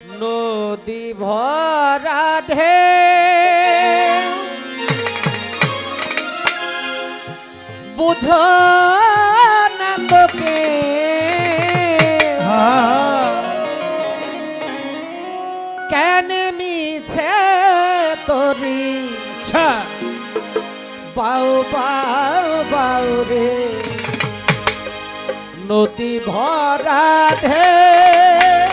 নদী ভরা ঢেউ বুঝো না তোকে কেন মিছে তোরি বাউ বাউ বাউ রে নদী ভরা ঢেউ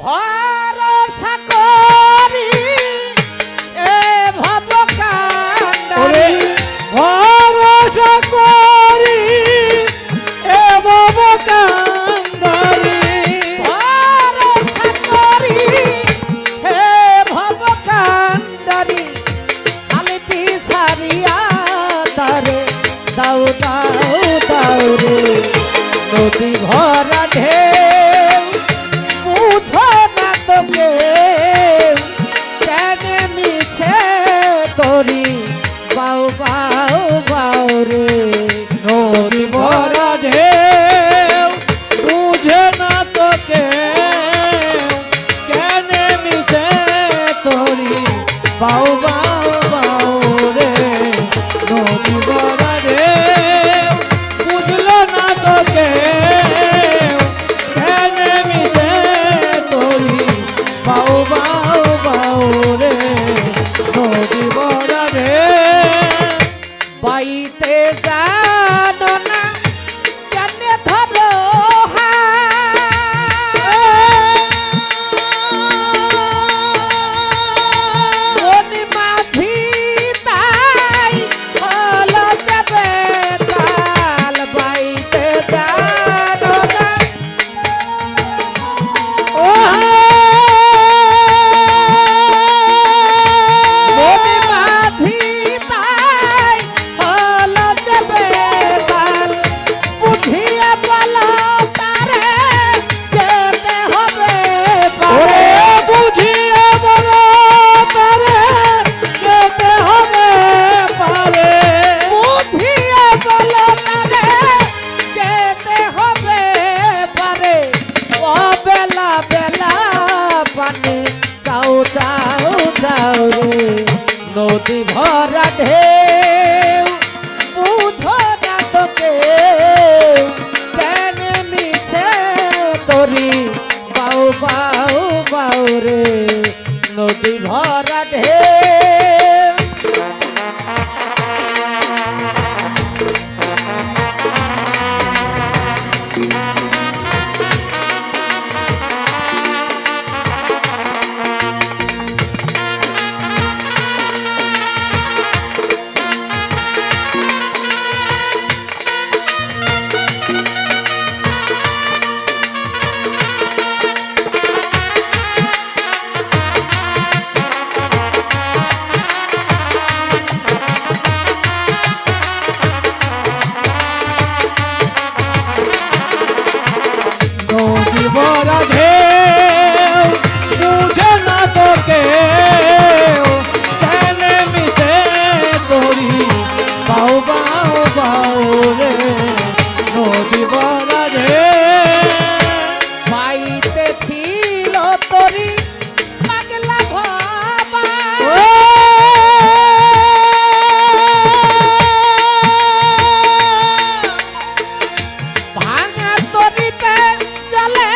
ভরসা করি এ ভব কান্ডারি ভরসা করি এ ভব কান্ডারি ভরসা করি হে ভব কান্ডারি আলিটি ছাড়িয়া তারে দাও দাও দাও রে নদী ভরা ঢেউ বুঝো না তোকে কেন মিছে তোরি বাউ বাউ বাউ রে নদী ভরা ঢেউ বুঝে না তোকে কেন মিছে তোরি বাউ বাউ বাউ রে নদী ভরা ঢেউ বুঝলো না তোকে কেন মিছে তোরি বাউ বাউ বাউ রে নদী ভরা ঢেউ বাইতে জানো না কেন ধরো মনি মাঝি তাই হলো যাবে কাল বাইতে জানো না মনি মাঝি তাই হলো যাবে কাল বুঝিয়া বলো তারে যেতে হবে পারে বুঝিয়ে বলো তারে যেতে হবে পারে বুঝিয়া বলো তারে যেতে হবে পারে ও বেলা বেলা পানি চাও চাও চাও রে নদী ভরা ঢেউ বুঝো না তোকে কেন মিছে তোরি বাউ বাউ বাউ রে নদী ভরা ঢেউ নদী ভরা ঢেউ বুঝে না তোকে কেন মিছে তোরি বাউ বাউ বাউ রে নদী ভরা ঢেউ পাইতে ছিল তোরি পাগলা ভাবা ভাঙা তরিতে চলে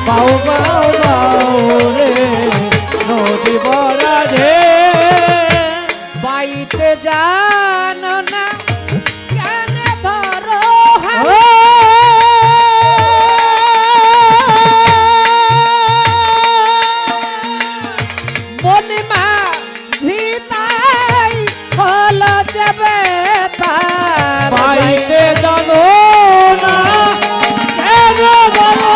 বাউ বাউ বাউ রে নদী ভরা ঢেউ বাইতে জানো না কেন ধরো হাল মনে মা ঝিতাই হলো যাবে তার বাইতে জানো না কেন বলো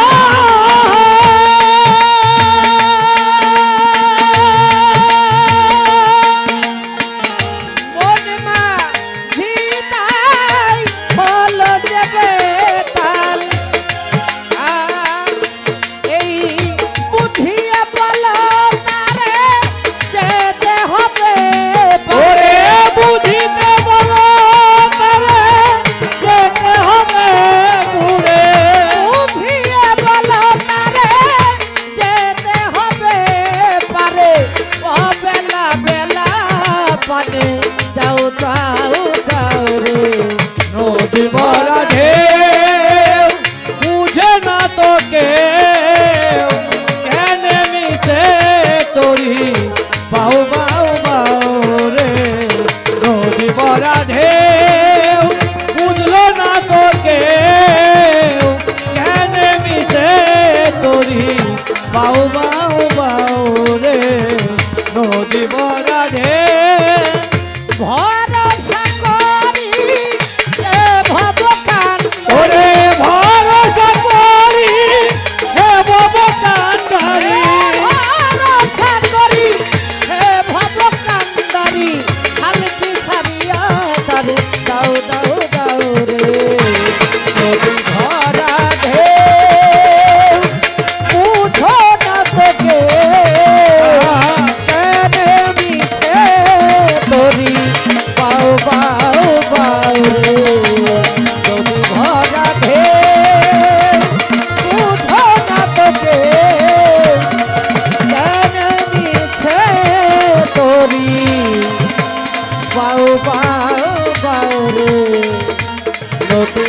মনে মা ঝিতাই হলো যাবে তাল এই বুঝিয়ে বলো তারে যেতে হবে ওরে বুঝিতে বলো তারে যেতে হবে দূরে বুঝিয়ে বলো তারে যেতে হবে পারে ও বেলা বেলা পানে যাও যাও যাও রে নদী ভরা ঢেউ বুঝে না তো কেউ কেন মিছে তোরি বাউ বাউ বাউ রে নদী ভরা ঢেউ বুঝলো না তো কেউ কেন মিছে তোরি বাউ বাউ বাউ রে নদী ভরা ঢেউ ভরসা করি এ ভব কান্দরে ওরে ভরসা করি হে ভব কান্ডারি ভরসা করি হে ভব কান্দারি হালকি ছাড়িয়া তারে দাও দাও দাও রে নদী ভরা ঢেউ বুঝো না তোকে কেন মিছে তোরি পাও পাও পাও রে নদী ভরা ঢেউ বুঝো না তোকে কেন মিছে তোরি পাও পাও পাও রে নদী